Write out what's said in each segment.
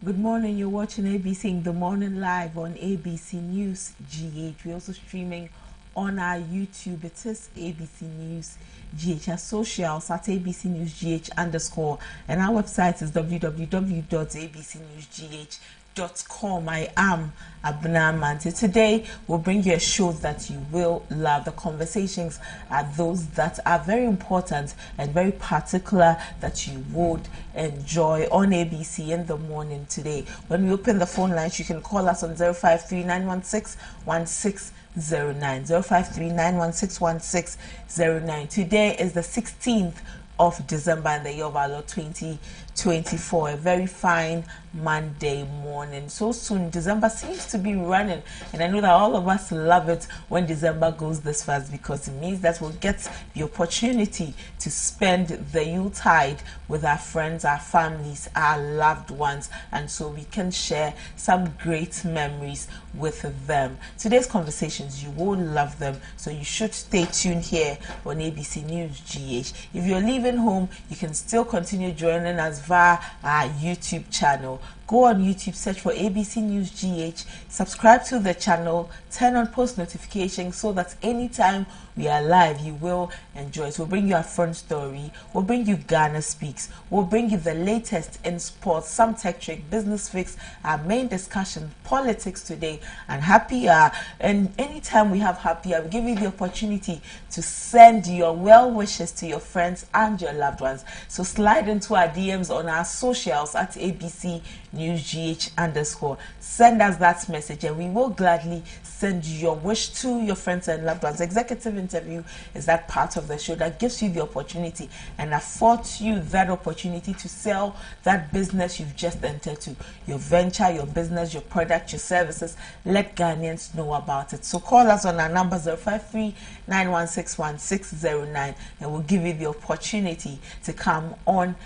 Good morning, you're watching ABC in the Morning Live on ABC News GH. We're also streaming on our YouTube. It is ABC News GH. Our socials at ABC News GH _ and our website is www.abcnewsgh.com. I am Abna Mante. Today we'll bring you a show that you will love. The conversations are those that are very important and very particular that you would enjoy on ABC in the morning today. When we open the phone lines, you can call us on 053-916-1609. 053-916-1609. Today is the 16th of December in the year of our Lord 2024. A very fine Monday morning. So soon, December seems to be running, and I know that all of us love it when December goes this fast because it means that we'll get the opportunity to spend the Yuletide with our friends, our families, our loved ones, and so we can share some great memories with them. Today's conversations, you will love them, so you should stay tuned here on ABC News GH. If you're leaving home, you can still continue joining us via our YouTube channel. Go on YouTube, search for ABC News GH, subscribe to the channel, turn on post notifications so that anytime we are live, you will enjoy it. We'll bring you our front story, we'll bring you Ghana Speaks, we'll bring you the latest in sports, some tech trick, business fix, our main discussion, politics today, and happy hour. And anytime we have happy hour, we give you the opportunity to send your well wishes to your friends and your loved ones. So slide into our DMs on our socials at ABC News GH _ send us that message and we will gladly send your wish to your friends and loved ones. Executive interview is that part of the show that gives you the opportunity and affords you that opportunity to sell that business you've just entered to, your venture, your business, your product, your services. Let Ghanaians know about it. So call us on our number 053-916-1609 and we'll give you the opportunity to come on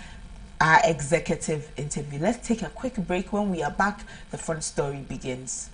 our executive interview. Let's take a quick break. When we are back, the front story begins.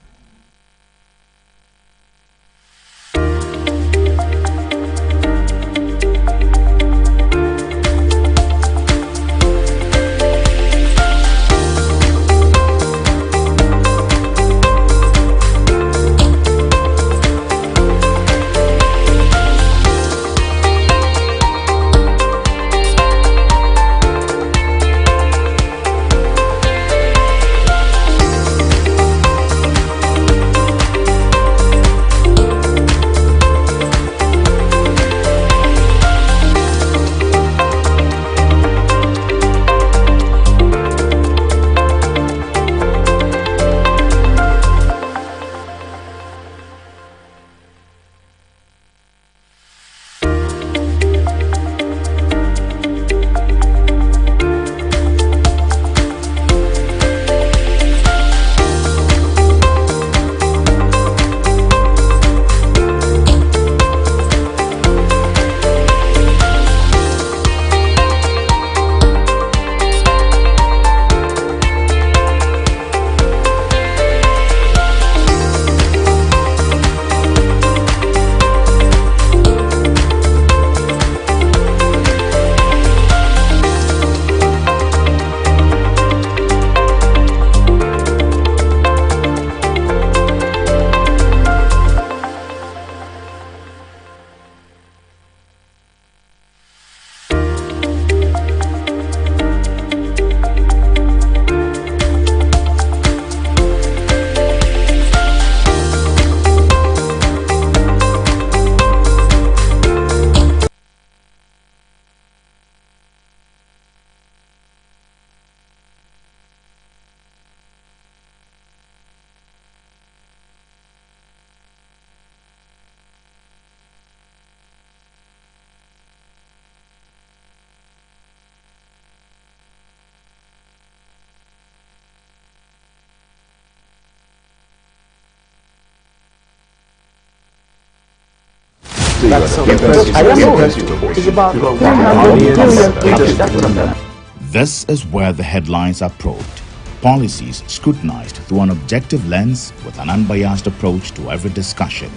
This is where the headlines are probed. Policies scrutinized through an objective lens with an unbiased approach to every discussion.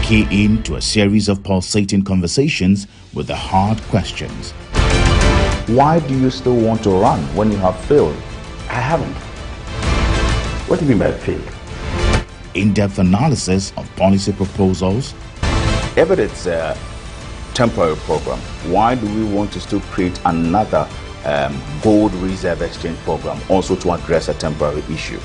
Key in to a series of pulsating conversations with the hard questions. Why do you still want to run when you have failed? I haven't. What do you mean by failed? In-depth analysis of policy proposals. If it's a temporary program, why do we want to still create another gold reserve exchange program also to address a temporary issue?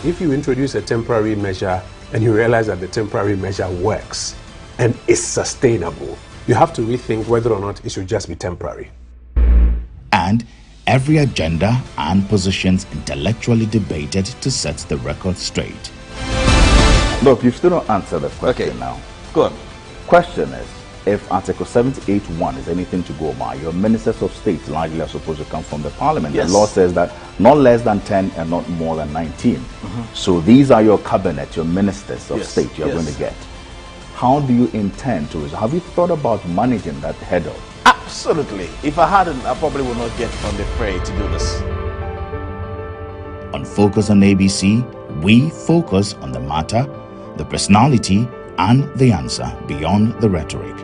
If you introduce a temporary measure and you realize that the temporary measure works and is sustainable, you have to rethink whether or not it should just be temporary. And every agenda and positions intellectually debated to set the record straight. Look, you still don't answer the question now. Go on. Question is, if Article 78(1) is anything to go by, your ministers of state largely are supposed to come from the parliament. Yes. The law says that not less than 10 and not more than 19. So these are your cabinet, your ministers of state you're going to get. How do you intend to? Have you thought about managing that header? Absolutely. If I hadn't, I probably would not get on the fray to do this. On Focus on ABC, we focus on the matter, the personality, and the answer beyond the rhetoric.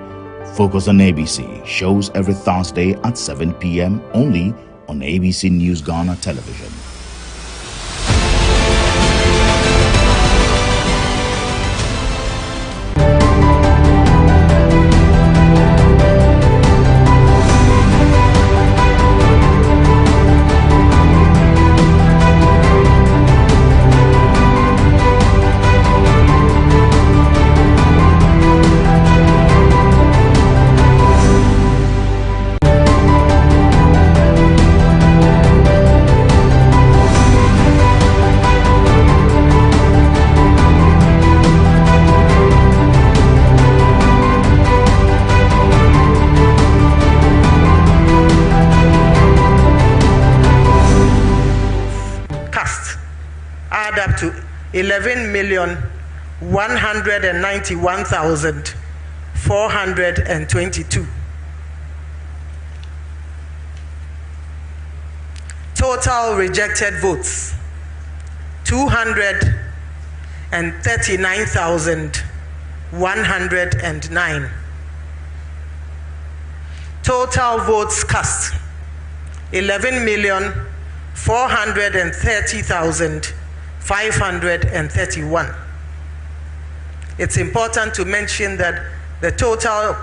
Focus on ABC shows every Thursday at 7 p.m. only on ABC News Ghana Television. Add up to 11,191,422. Total rejected votes 239,109. Total votes cast 11,430,531. It's important to mention that the total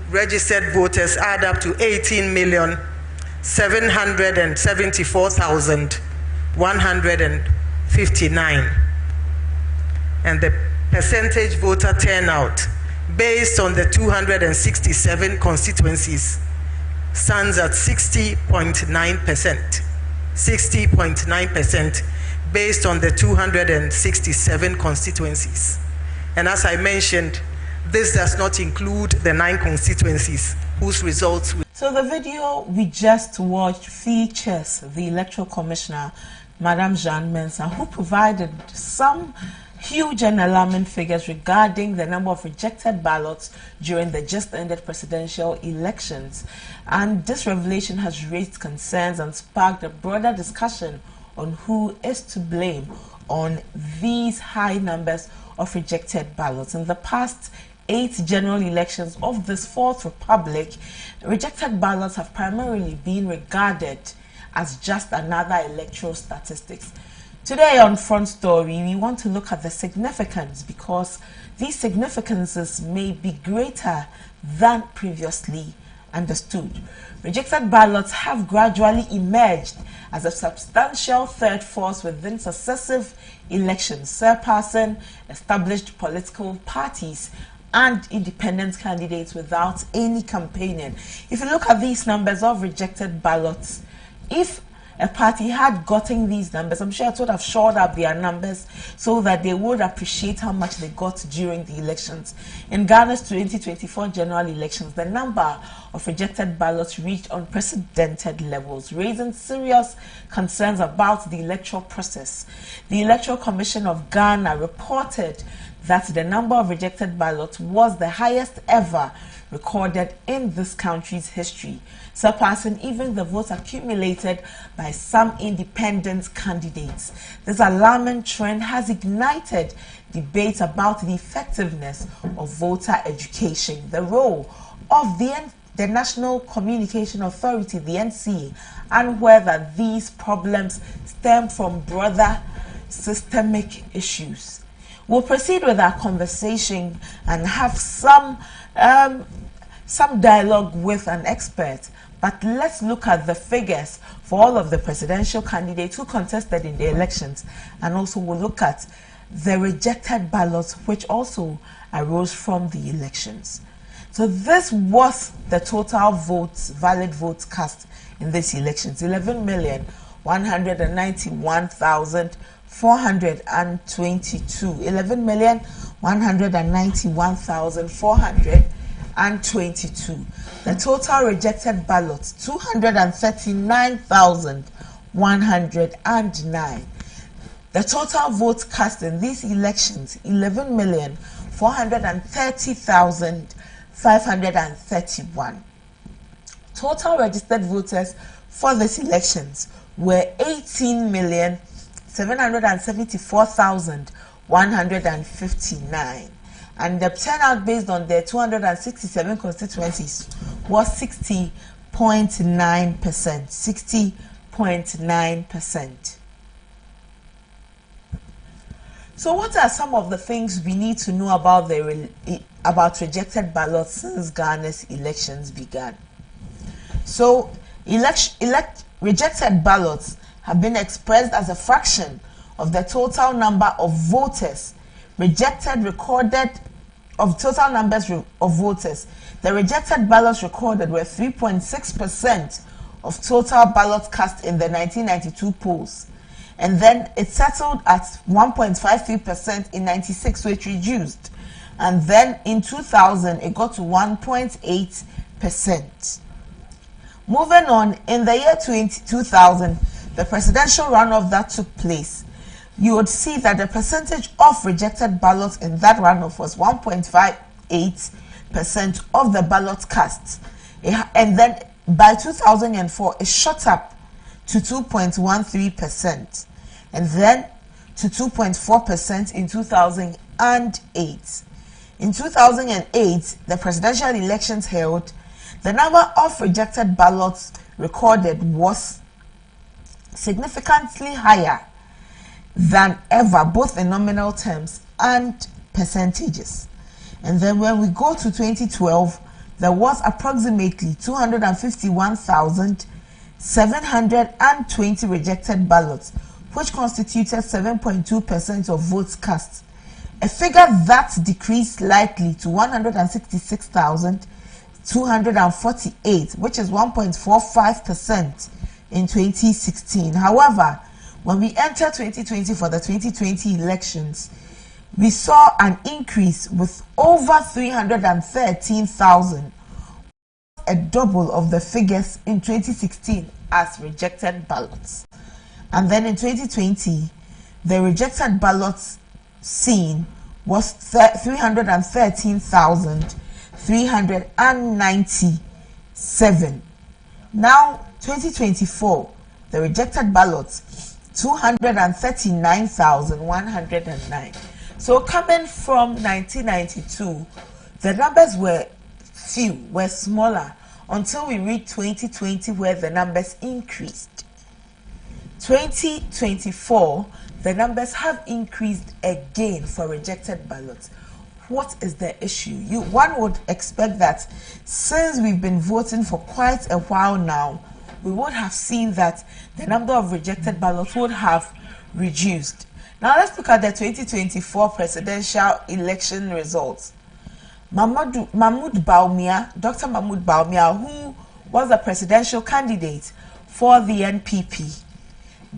registered voters add up to 18,774,159. And the percentage voter turnout based on the 267 constituencies stands at 60.9%. 60.9% based on the 267 constituencies. And as I mentioned, this does not include the 9 constituencies whose results... So the video we just watched features the Electoral Commissioner, Madam Jeanne Mensah, who provided some huge and alarming figures regarding the number of rejected ballots during the just-ended presidential elections. And this revelation has raised concerns and sparked a broader discussion on who is to blame on these high numbers of rejected ballots. In the past 8 general elections of this Fourth Republic, rejected ballots have primarily been regarded as just another electoral statistics. Today on Front Story, we want to look at the significance, because these significances may be greater than previously understood. Rejected ballots have gradually emerged as a substantial third force within successive elections, surpassing established political parties and independent candidates without any campaigning. If you look at these numbers of rejected ballots, if a party had gotten these numbers, I'm sure it would have shored up their numbers so that they would appreciate how much they got during the elections. In Ghana's 2024 general elections, the number of rejected ballots reached unprecedented levels, raising serious concerns about the electoral process. The Electoral Commission of Ghana reported that the number of rejected ballots was the highest ever recorded in this country's history, surpassing even the votes accumulated by some independent candidates. This alarming trend has ignited debate about the effectiveness of voter education, the role of the the National Communication Authority, the NCA, and whether these problems stem from broader systemic issues. We'll proceed with our conversation and have some dialogue with an expert. But let's look at the figures for all of the presidential candidates who contested in the elections, and also we'll look at the rejected ballots which also arose from the elections. So this was the total votes, valid votes cast in these elections: 11,191,422. 11,191,422. The total rejected ballots: 239,109. The total votes cast in these elections: 11,430,531. Total registered voters for these elections were 18,774,159. And the turnout based on the 267 constituencies was 60.9%. 60.9%. So what are some of the things we need to know about about rejected ballots since Ghana's elections began? So rejected ballots have been expressed as a fraction of the total number of voters recorded of total numbers of voters. The rejected ballots recorded were 3.6% of total ballots cast in the 1992 polls. And then it settled at 1.53% in 96, so it reduced. And then in 2000, it got to 1.8%. Moving on, in the year 2000, the presidential runoff that took place, you would see that the percentage of rejected ballots in that runoff was 1.58% of the ballots cast. And then by 2004, it shot up to 2.13%, and then to 2.4% in 2008. In 2008, the presidential elections held, the number of rejected ballots recorded was significantly higher than ever, both in nominal terms and percentages. And then when we go to 2012, there was approximately 251,720 rejected ballots, which constituted 7.2% of votes cast. A figure that decreased slightly to 166,248, which is 1.45% in 2016. However, when we enter 2020 for the 2020 elections, we saw an increase with over 313,000, a double of the figures in 2016 as rejected ballots. And then in 2020, the rejected ballots seen was 313,397. Now, 2024, the rejected ballots, 239,109. So coming from 1992, the numbers were smaller until we reached 2020, where the numbers increased. 2024, the numbers have increased again for rejected ballots. What is the issue? One would expect that since we've been voting for quite a while now, we would have seen that the number of rejected ballots would have reduced. Now let's look at the 2024 presidential election results. Dr. Mahmoud Bawumia, who was a presidential candidate for the NPP,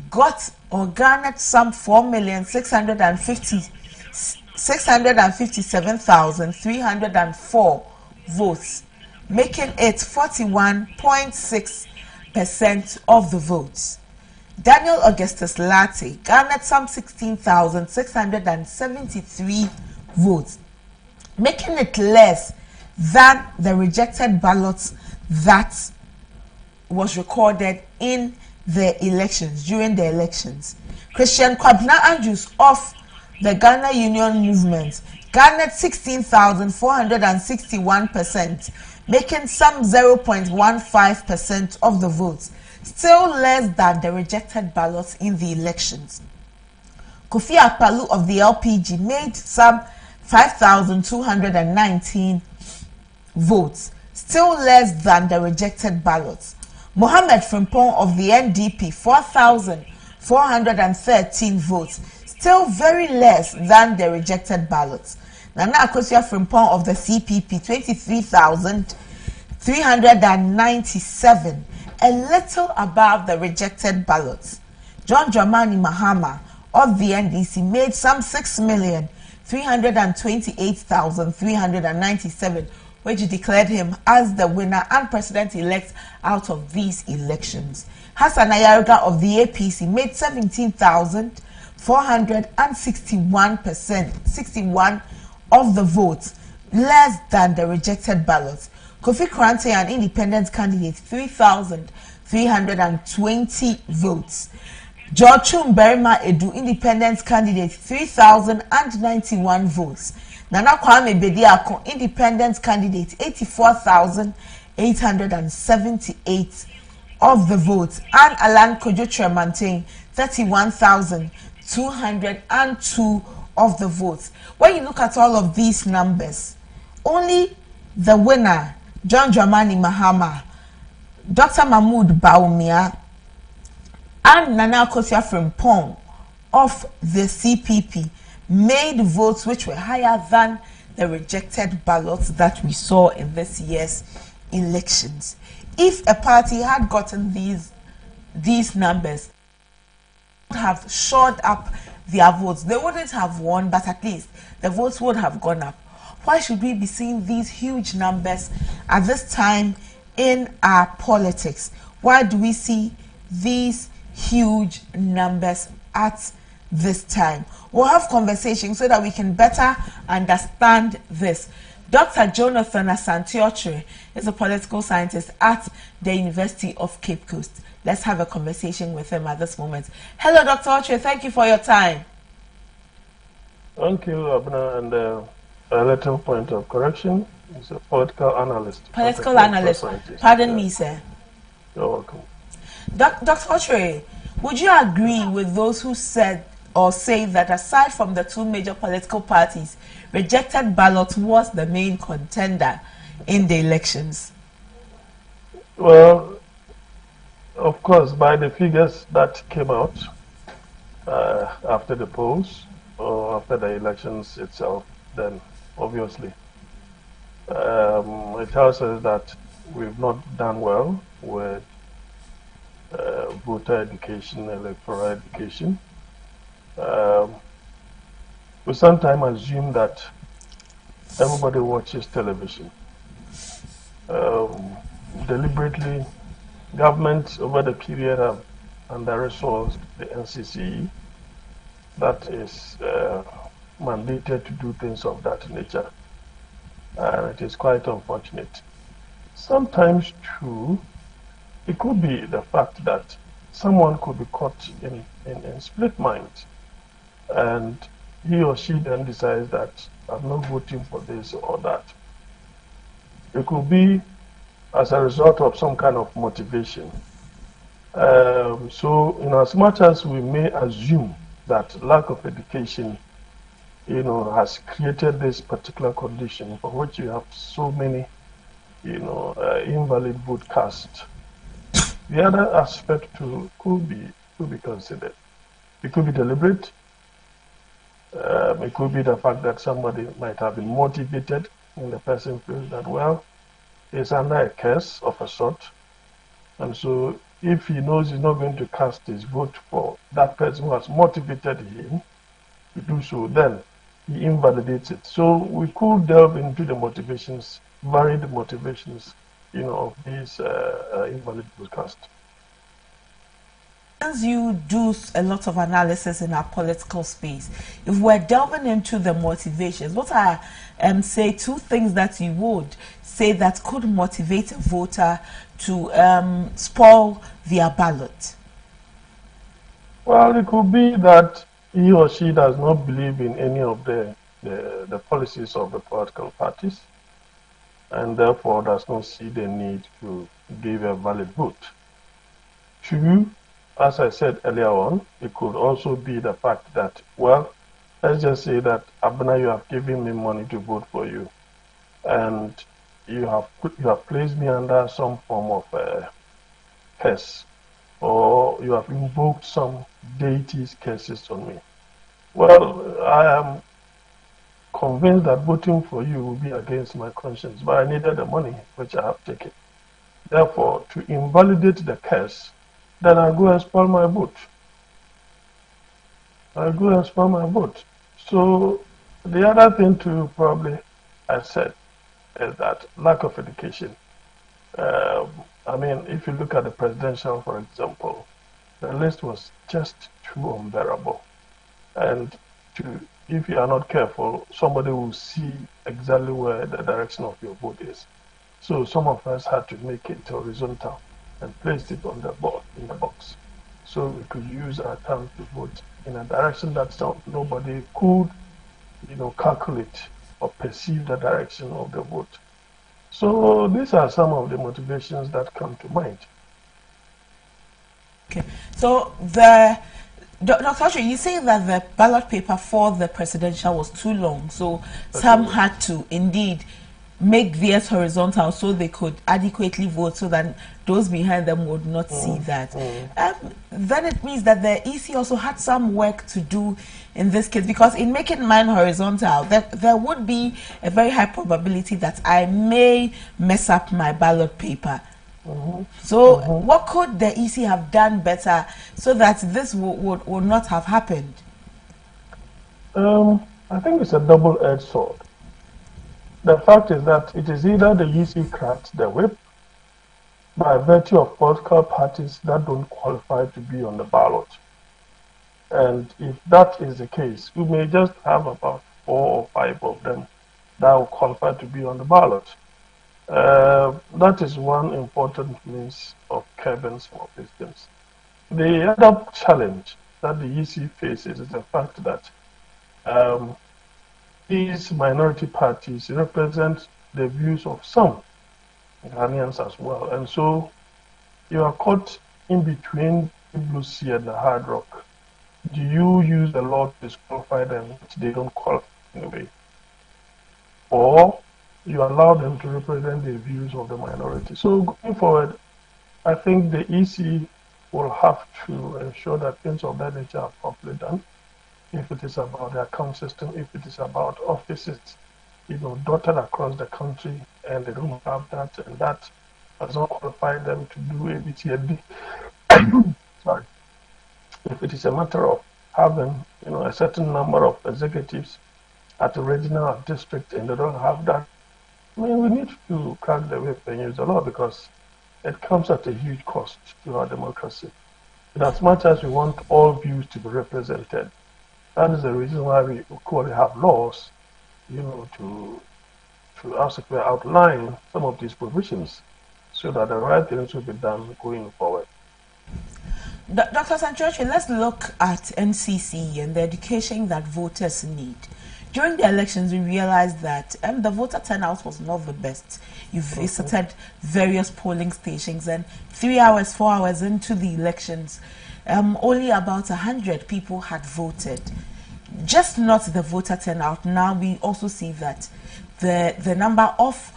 garnered some 4,657,304 votes, making it 41.6% of the votes. Daniel Augustus Lartey garnered some 16,673 votes, making it less than the rejected ballots that was recorded in the elections, during the elections. Christian Kwabena Andrews of the Ghana Union Movement garnered 16,461%, making some 0.15% of the votes, still less than the rejected ballots in the elections. Kofi Akpaloo of the LPG made some 5,219 votes, still less than the rejected ballots. Mohammed Frimpong of the NDP, 4,413 votes, still very less than the rejected ballots. Nana Akosua Frimpong of the CPP, 23,397, a little above the rejected ballots. John Dramani Mahama of the NDC made some 6,328,397, which declared him as the winner and president-elect out of these elections. Hassan Ayaruga of the APC made 61% of the votes, less than the rejected ballots. Kofi Koranteng, an independent candidate, 3,320 votes. George Berima Edu, independent candidate, 3,091 votes. Nana Kwame Bediako, independent candidate, 84,878 of the votes. And Alan Kojo Tremantin, 31,202 of the votes. When you look at all of these numbers, only the winner, John Dramani Mahama, Dr. Mahmoud Bawumia, and Nana Akosua Frimpong of the CPP made votes which were higher than the rejected ballots that we saw in this year's elections. If a party had gotten these numbers, would have shored up their votes. They wouldn't have won, but at least the votes would have gone up. Why should we be seeing these huge numbers at this time in our politics? Why do we see these huge numbers at this time? We'll have conversations so that we can better understand this. Dr. Jonathan Asante-Okyere is a political scientist at the University of Cape Coast. Let's have a conversation with him at this moment. Hello, Dr. Okyere. Thank you for your time. Thank you, Abna. And a little point of correction. He's a political analyst. Political analyst. Pardon me, sir. You're welcome. Dr. Okyere, would you agree with those who said or say that aside from the two major political parties, rejected ballot was the main contender in the elections? Well, of course, by the figures that came out after the polls or after the elections itself, then obviously it tells us that we've not done well with voter education, electoral education. We sometimes assume that everybody watches television. Deliberately, government over the period have under-resourced the NCC that is mandated to do things of that nature. And it is quite unfortunate. Sometimes, too, it could be the fact that someone could be caught in split mind, and he or she then decides that I'm not voting for this or that. It could be as a result of some kind of motivation. So, in as much as we may assume that lack of education, has created this particular condition for which you have so many, invalid vote cast. The other aspect too could be considered. It could be deliberate. It could be the fact that somebody might have been motivated, and the person feels that, well, he's under a curse of a sort, and so if he knows he's not going to cast his vote for that person who has motivated him to do so, then he invalidates it. So we could delve into the motivations, varied motivations, of these invalid vote cast. Since you do a lot of analysis in our political space, if we're delving into the motivations, what are, say, two things that you would say that could motivate a voter to spoil their ballot? Well, it could be that he or she does not believe in any of the policies of the political parties. and therefore does not see the need to give a valid vote. Two, as I said earlier on, it could also be the fact that, well, let's just say that, Abner, you have given me money to vote for you, and you have placed me under some form of curse, or you have invoked some deity's curses on me. Well, I am convinced that voting for you will be against my conscience, but I needed the money, which I have taken. Therefore, to invalidate the curse, then I go and spoil my vote. I go and spoil my vote. So the other thing too, probably, I said, is that lack of education. I mean, if you look at the presidential, for example, the list was just too unbearable. And if you are not careful, somebody will see exactly where the direction of your vote is. So some of us had to make it horizontal and place it on the board, in the box. So we could use our time to vote in a direction that nobody could, calculate or perceive the direction of the vote. So these are some of the motivations that come to mind. Okay. So Dr. Oshie, you say that the ballot paper for the presidential was too long, so some had to indeed make theirs horizontal so they could adequately vote, so that those behind them would not see that. Then it means that the EC also had some work to do in this case, because in making mine horizontal, there would be a very high probability that I may mess up my ballot paper. So what could the EC have done better so that this would not have happened? I think it's a double-edged sword. The fact is that it is either the EC cracked the whip by virtue of political parties that don't qualify to be on the ballot. And if that is the case, we may just have about 4 or 5 of them that will qualify to be on the ballot. That is one important means of curbing some of these things. The other challenge that the EC faces is the fact that these minority parties represent the views of some Ghanaians as well. And so you are caught in between the Blue Sea and the Hard Rock. Do you use the law to disqualify them, which they don't qualify in a way? Or you allow them to represent the views of the minority? So going forward, I think the EC will have to ensure that things of that nature are properly done. If it is about the account system, if it is about offices, dotted across the country, and they don't have that, and that does not qualify them to do ABCD. Sorry. If it is a matter of having, a certain number of executives at the regional or district, and they don't have that, I mean, we need to crack the whip and use the law, because it comes at a huge cost to our democracy. And as much as we want all views to be represented, that is the reason why we could have laws, to outline some of these provisions so that the right things will be done going forward. Dr. Sanchochi, let's look at NCC and the education that voters need. During the elections, we realized that the voter turnout was not the best. You visited various polling stations, and 3 hours, 4 hours into the elections, only about 100 people had voted. Just not the voter turnout. Now we also see that the number of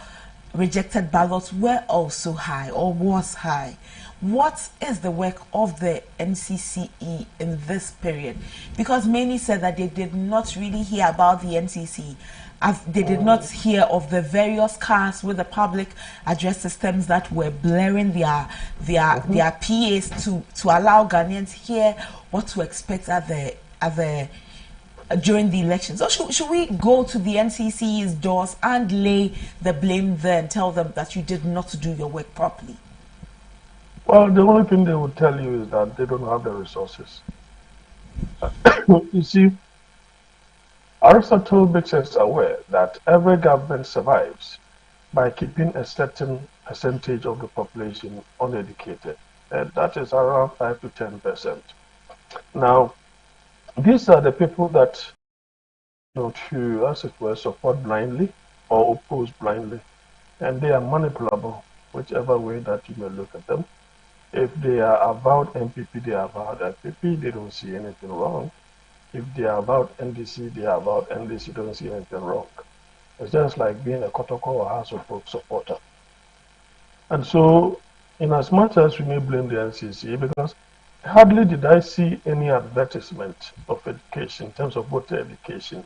rejected ballots were also high, or was high. What is the work of the NCCE in this period? Because many said that they did not really hear about the NCC, as they did not hear of the various cars with the public address systems that were blaring their PAs to allow Ghanaians hear what to expect during the elections. So should we go to the NCC's doors and lay the blame there and tell them that you did not do your work properly? Well, the only thing they would tell you is that they don't have the resources. You see, Aristotle makes us aware that every government survives by keeping a certain percentage of the population uneducated, and that is around 5 to 10%. Now, these are the people that, to, as it were, support blindly or oppose blindly. and they are manipulable, whichever way that you may look at them. If they are about MPP, they are about MPP, they don't see anything wrong. If they are about NDC, they are about NDC, don't see anything wrong. It's just like being a Kotoko or House of Folk supporter. And so, in as much as we may blame the NCC, because hardly did I see any advertisement of education, in terms of voter education,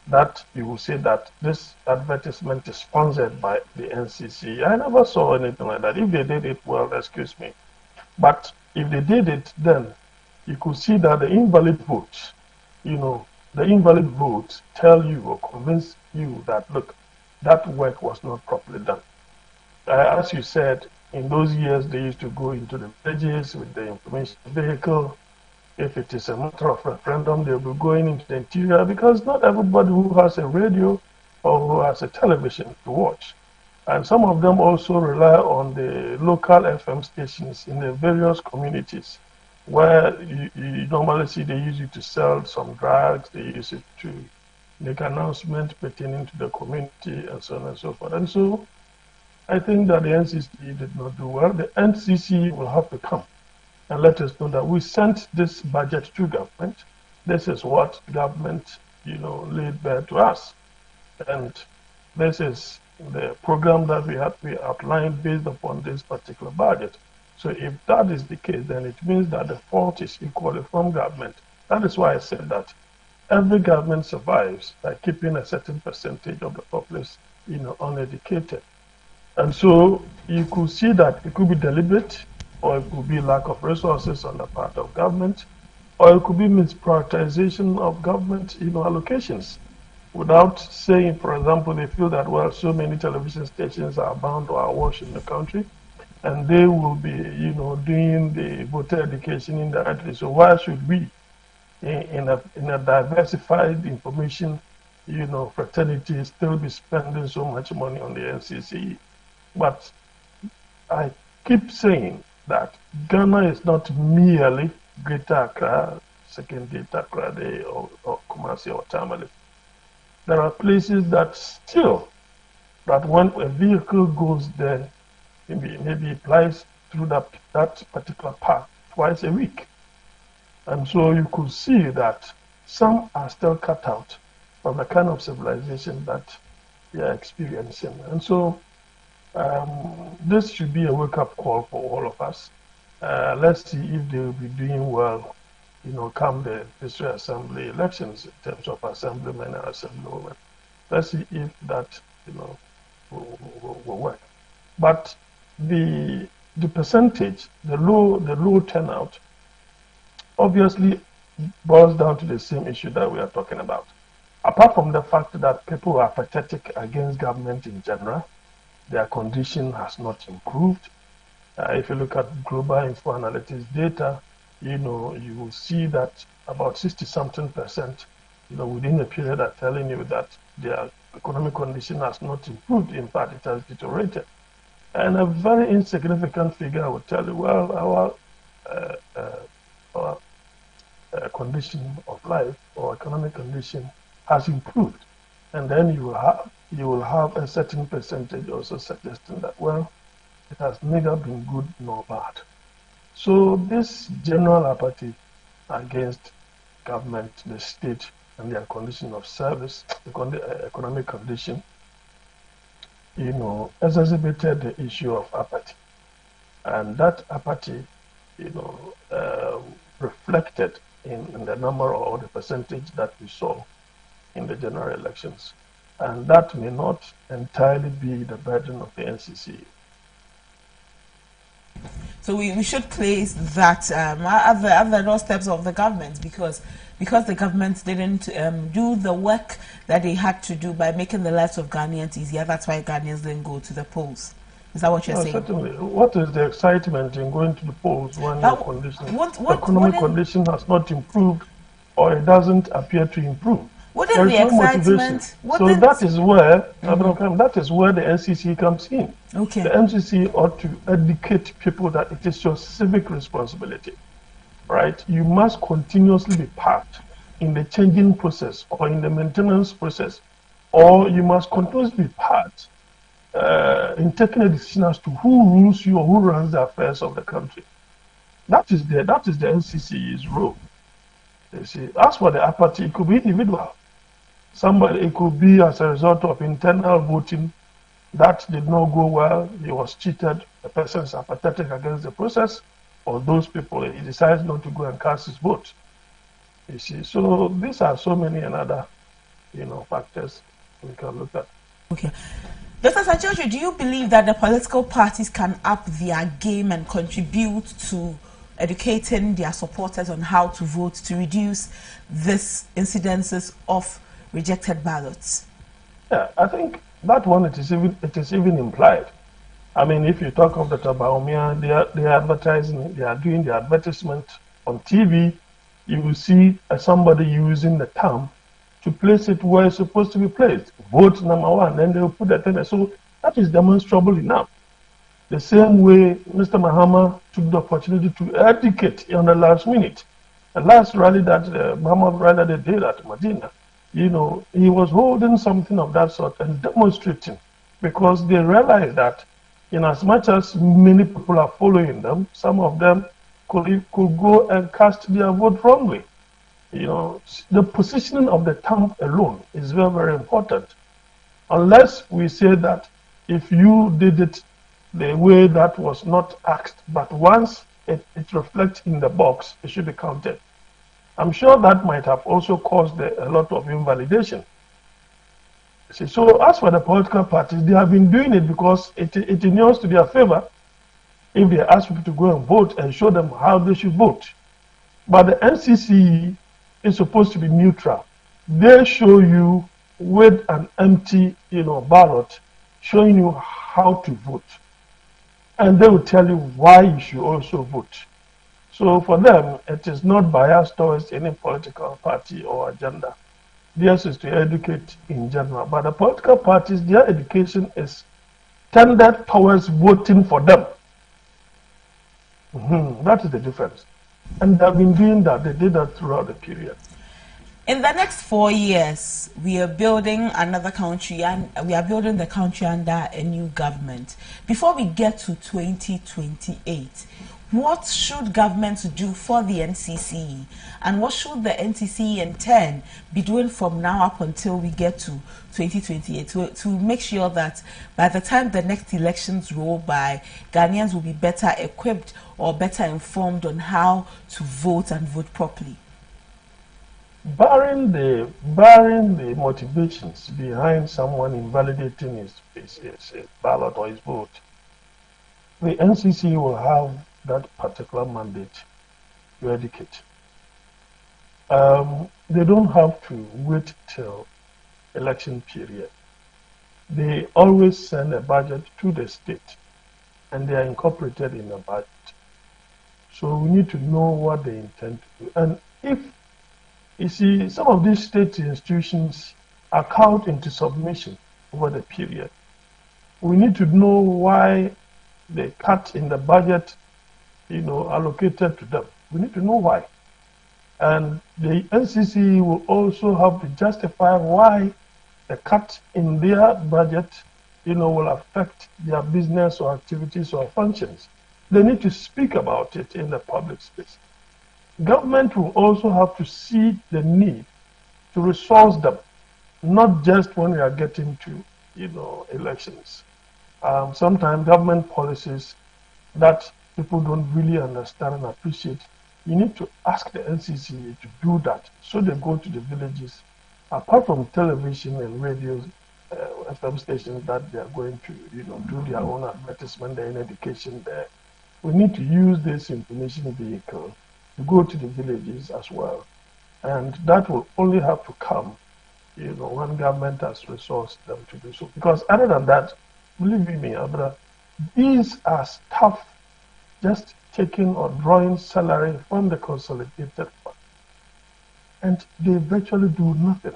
that you will say that this advertisement is sponsored by the NCC. I never saw anything like that. If they did it, well, excuse me. But if they did it, then you could see that the invalid votes, the invalid votes tell you or convince you that, look, that work was not properly done. As you said, in those years, they used to go into the villages with the information vehicle. If it is a matter of referendum, they'll be going into the interior, because not everybody who has a radio or who has a television to watch. And some of them also rely on the local FM stations in the various communities, where you normally see they use it to sell some drugs, they use it to make announcements pertaining to the community, and so on and so forth. And so I think that the NCC did not do well. The NCC will have to come and let us know that we sent this budget to government. This is what government, laid bare to us. And this is the program that we outlined based upon this particular budget. So if that is the case, then it means that the fault is equally from government. That is why I said that every government survives by keeping a certain percentage of the populace, uneducated. And so you could see that it could be deliberate, or it could be lack of resources on the part of government, or it could be misprioritization of government, allocations, without saying, for example, they feel that, well, so many television stations are bound or are watched in the country, and they will be, doing the voter education indirectly. So why should we, in a diversified information, fraternity, still be spending so much money on the NCC? But I keep saying that Ghana is not merely Greater Accra, Second Accra Day, or Kumasi or Tamale. There are places that still, that when a vehicle goes there, maybe it flies through that particular path twice a week. And so you could see that some are still cut out from the kind of civilization that they are experiencing. And so this should be a wake-up call for all of us. Let's see if they will be doing well, come the district assembly elections in terms of assemblymen and assemblywomen. Let's see if that, will work. But the percentage, the low turnout, obviously boils down to the same issue that we are talking about. Apart from the fact that people are apathetic against government in general, their condition has not improved. If you look at global info analytics data, you will see that about 60-something%, within a period are telling you that their economic condition has not improved. In fact, it has deteriorated. And a very insignificant figure will tell you, well, our condition of life or economic condition has improved. And then you will have a certain percentage also suggesting that, well, it has neither been good nor bad. So this general apathy against government, the state, and their condition of service, the economic condition, exacerbated the issue of apathy. And that apathy, reflected in the number or the percentage that we saw in the general elections. And that may not entirely be the burden of the NCC. So we should place that at the doorsteps of the government, because the government didn't do the work that they had to do by making the lives of Ghanaians easier. That's why Ghanaians didn't go to the polls. Is that what you're saying? Certainly. What is the excitement in going to the polls when your economic condition has not improved, or it doesn't appear to improve? Wouldn't the excitement? So that is where that is where the NCC comes in. Okay. The NCC ought to educate people that it is your civic responsibility, right? You must continuously be part in the changing process or in the maintenance process, or you must continuously be part in taking a decision as to who rules you or who runs the affairs of the country. That is the NCC's role. You see, as for the apathy, it could be individual. Somebody, it could be as a result of internal voting that did not go well. He was cheated. The person is apathetic against the process, or those people, he decides not to go and cast his vote. You see, so these are so many another, factors we can look at. Okay. Dr. Sajojo, do you believe that the political parties can up their game and contribute to educating their supporters on how to vote to reduce these incidences of rejected ballots? Yeah, I think that one it is even implied. I mean, if you talk of the Tabaumia, they are advertising, they are doing the advertisement on TV. You will see somebody using the term to place it where it's supposed to be placed. Vote number one, then they will put that in. So that is demonstrable enough. The same way Mr. Mahama took the opportunity to educate on the last minute. The last rally that Mahama rally they did at Medina, he was holding something of that sort and demonstrating, because they realized that in as much as many people are following them, some of them could go and cast their vote wrongly. The positioning of the term alone is very, very important. Unless we say that if you did it the way that was not asked, but once it reflects in the box, it should be counted. I'm sure that might have also caused a lot of invalidation. See, so as for the political parties, they have been doing it because it inures to their favor if they ask people to go and vote and show them how they should vote. But the NCC is supposed to be neutral. They show you with an empty, ballot, showing you how to vote. And they will tell you why you should also vote. So for them, it is not biased towards any political party or agenda. Theirs is to educate in general. But the political parties, their education is tended towards voting for them. That is the difference. And they have been doing that. They did that throughout the period. In the next 4 years, we are building another country, and we are building the country under a new government. Before we get to 2028, what should governments do for the NCC, and what should the NCC in turn be doing from now up until we get to 2028 to make sure that by the time the next elections roll by, Ghanaians will be better equipped or better informed on how to vote and vote properly? Barring the motivations behind someone invalidating his ballot or his vote, the NCC will have that particular mandate to educate. They don't have to wait till election period. They always send a budget to the state, and they are incorporated in the budget. So we need to know what they intend to do. And if you see, some of these state institutions are cowed into submission over the period. We need to know why they cut in the budget, allocated to them. We need to know why. And the NCC will also have to justify why the cut in their budget, will affect their business or activities or functions. They need to speak about it in the public space. Government will also have to see the need to resource them, not just when we are getting to, elections. Sometimes government policies that people don't really understand and appreciate, you need to ask the NCC to do that. So they go to the villages, apart from television and radio, FM stations that they are going to, do their own advertisement there in education there. We need to use this information vehicle to go to the villages as well. And that will only have to come, when government has resourced them to do so. Because other than that, believe me, Abra, these are staff just taking or drawing salary from the consolidated fund. And they virtually do nothing.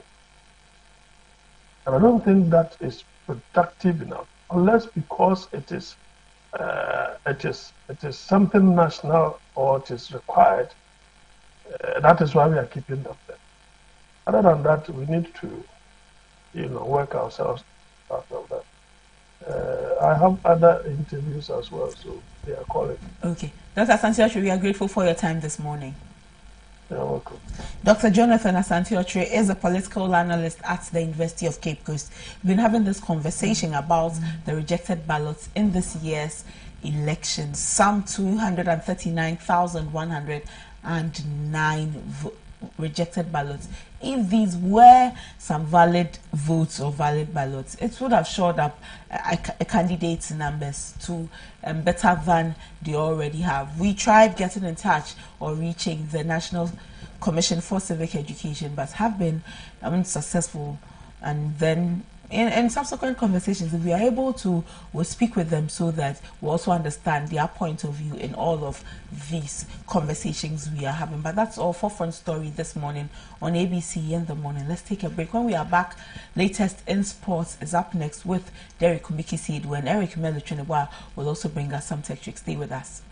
And I don't think that is productive enough, unless because it is something national or it is required. That is why we are keeping them there. Other than that, we need to, work ourselves out of that. I have other interviews as well, so they are calling. Okay. Dr. Asante-Okyere, we are grateful for your time this morning. You're welcome. Dr. Jonathan Asante-Okyere is a political analyst at the University of Cape Coast. We've been having this conversation about the rejected ballots in this year's elections. Some 239,109 rejected ballots. If these were some valid votes or valid ballots, it would have shored up a candidate's numbers to better than they already have. We tried getting in touch or reaching the National Commission for Civic Education, but have been unsuccessful. And then in subsequent conversations, if we are able to, we'll speak with them so that we also understand their point of view in all of these conversations we are having. But that's all for Front Story this morning on ABC in the morning. Let's take a break. When we are back, latest in sports is up next with Derek Kumiki-Sidhu, and Eric Melo-Chinebwa will also bring us some tech tricks. Stay with us.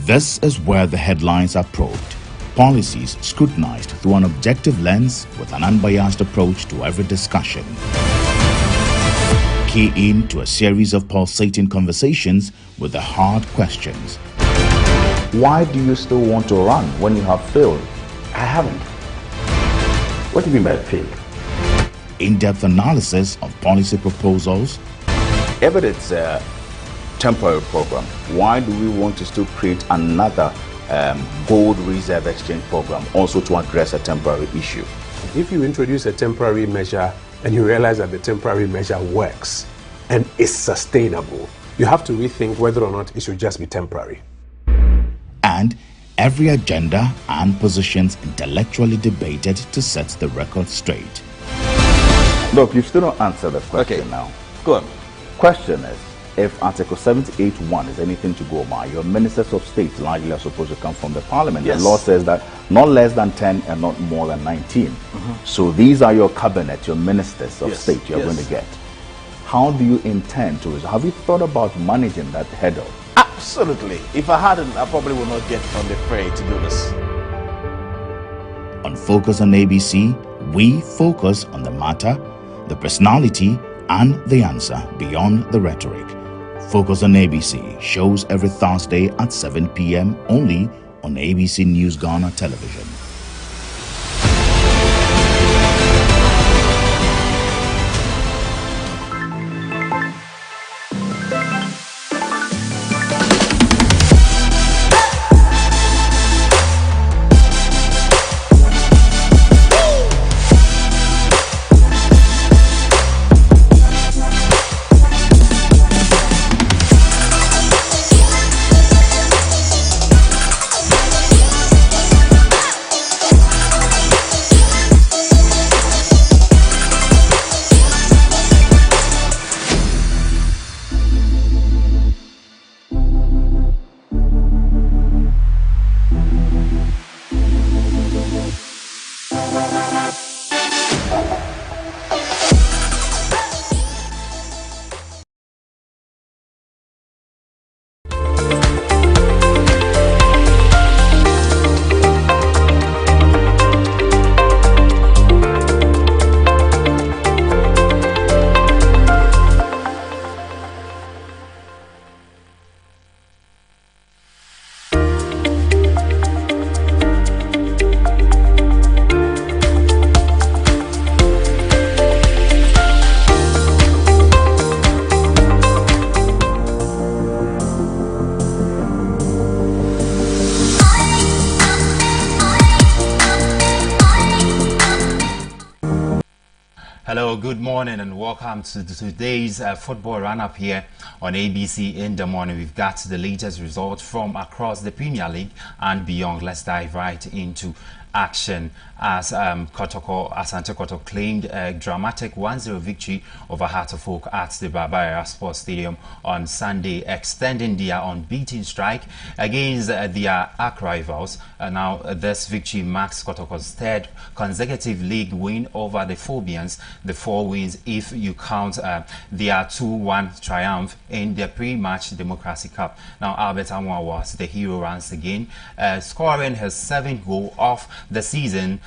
This is where the headlines are probed, policies scrutinized through an objective lens with an unbiased approach to every discussion. Key in to a series of pulsating conversations with the hard questions. Why do you still want to run when you have failed? I haven't. What do you mean by failed? In-depth analysis of policy proposals. If it's a temporary program, why do we want to still create another gold reserve exchange program also to address a temporary issue? If you introduce a temporary measure and you realize that the temporary measure works and is sustainable, you have to rethink whether or not it should just be temporary. And every agenda and positions intellectually debated to set the record straight. Look, you still don't answer the question now. Go on. Question is, if Article 78(1) is anything to go by, your ministers of state largely are supposed to come from the parliament. Yes. The law says that not less than 10 and not more than 19. So these are your cabinet, your ministers of state you're going to get. How do you intend to? Have you thought about managing that hurdle? Absolutely. If I hadn't, I probably would not get on the fray to do this. On Focus on ABC, we focus on the matter, the personality, and the answer beyond the rhetoric. Focus on ABC shows every Thursday at 7 p.m. only on ABC News Ghana television. Hello, good morning and welcome to today's football run-up here on ABC in the morning. We've got the latest results from across the Premier League and beyond. Let's dive right into action as Asante Kotoko claimed a dramatic 1-0 victory over Hearts of Oak at the Barbara Sports Stadium on Sunday, extending their unbeaten strike against their arch rivals. Now this victory marks Kotoko's third consecutive league win over the Phobians, the 4 wins if you count their 2-1 triumph in the pre-match Democracy Cup. Now Albert Amoah was the hero once again, scoring his 7th goal of the season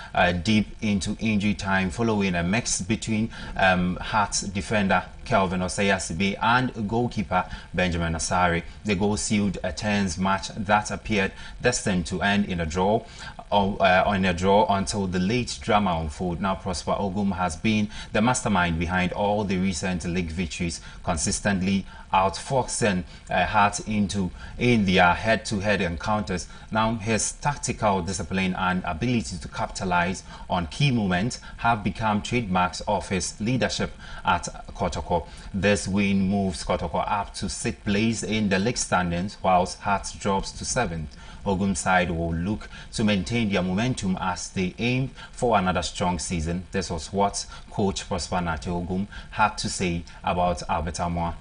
deep into injury time following a mix between Hearts defender Kelvin Osei-Asibe and goalkeeper Benjamin Asare. The goal sealed a tense match that appeared destined to end in a draw. On a draw until the late drama unfolded. Now Prosper Ogum has been the mastermind behind all the recent league victories, consistently outfoxing Hearts in their head-to-head encounters. Now his tactical discipline and ability to capitalize on key moments have become trademarks of his leadership at Kotoko. This win moves Kotoko up to 6th place in the league standings, whilst Hearts drops to 7th. Ogum's side will look to maintain their momentum as they aim for another strong season. This was what coach Prosper Nate Ogum had to say about Albert Amoah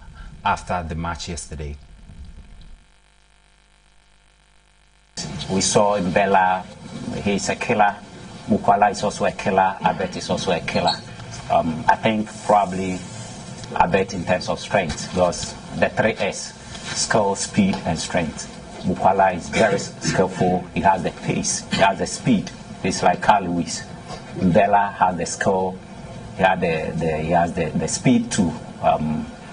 after the match yesterday. We saw Mbella, he's a killer. Mukwala is also a killer. Albert is also a killer. I think probably Albert in terms of strength, because the 3S, skill, speed and strength. Mukwala is very skillful. He has the pace. He has the speed. He's like Carl Lewis. Mbella has the skill. He has the speed too.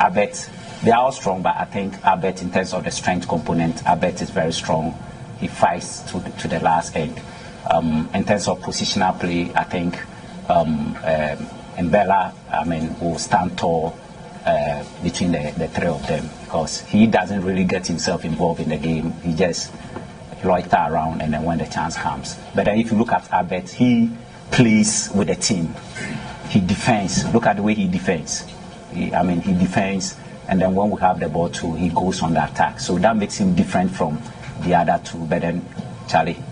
Albert, they are all strong, but I think Albert, in terms of the strength component, Albert is very strong. He fights to the last end. In terms of positional play, I think Mbella, will stand tall between the 3 of them, because he doesn't really get himself involved in the game. He just loiter around, and then when the chance comes. But then if you look at Albert, he plays with the team. He defends. Look at the way he defends. He defends, and then when we have the ball too, he goes on the attack. So that makes him different from the other two. But then Charlie,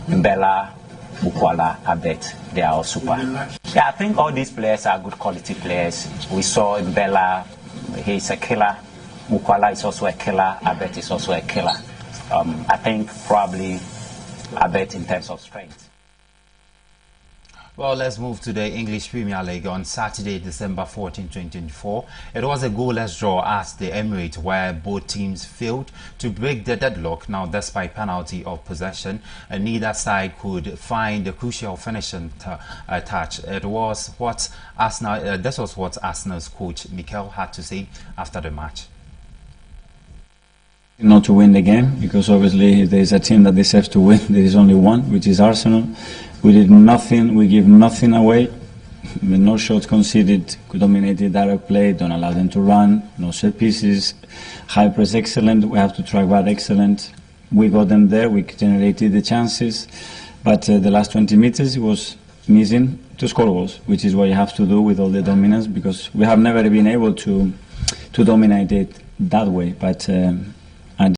Mbella, Mukwala, Albert, they are all super. Yeah, I think all these players are good quality players. We saw Mbella, he's a killer. Mukwala is also a killer. Albert is also a killer. I think probably Albert in terms of strength. Well, let's move to the English Premier League on Saturday, December 14, 2024. It was a goalless draw at the Emirates, where both teams failed to break the deadlock. Now, despite penalty of possession, neither side could find the crucial finishing touch. It was what Arsenal. This was what Arsenal's coach Mikel had to say after the match. Not to win the game, because obviously if there is a team that deserves to win, there is only one, which is Arsenal. We did nothing, we give nothing away, no shots conceded, we dominated direct play, don't allow them to run, no set pieces, high press excellent, we have to track back excellent. We got them there, we generated the chances, but the last 20 meters it was missing to score goals, which is what you have to do with all the dominance, because we have never been able to dominate it that way. But